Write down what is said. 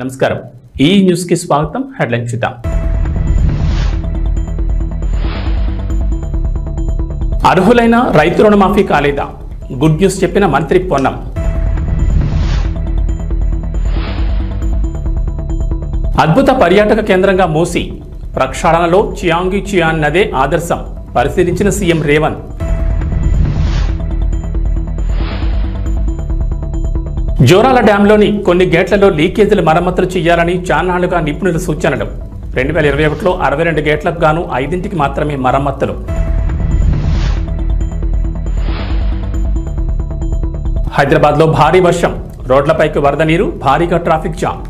నమస్కారం ఈ న్యూస్ కి స్వాగతం హెడ్లైన్ చూద్దాం అర్హులైన రైతు రుణమాఫీ కాలేదా గుడ్ న్యూస్ చెప్పిన మంత్రి పొన్నం అద్భుత పర్యాటక కేంద్రంగా మూసి ప్రక్షాళనలో చియాంగి చియాన్ నదే ఆదర్శం పరిశీలించిన సీఎం రేవంత్ జోరాల డ్యాంలోని కొన్ని గేట్లలో లీకేజీలు మరమ్మతులు చేయాలని చాన్నాళ్లుగా నిపుణుల సూచనలు 2021లో 62 గేట్లకు గాను 5కి మాత్రమే మరమ్మతులు. హైదరాబాద్లో భారీ వర్షం, రోడ్లపైకి వరద నీరు, భారీగా ట్రాఫిక్ జామ్.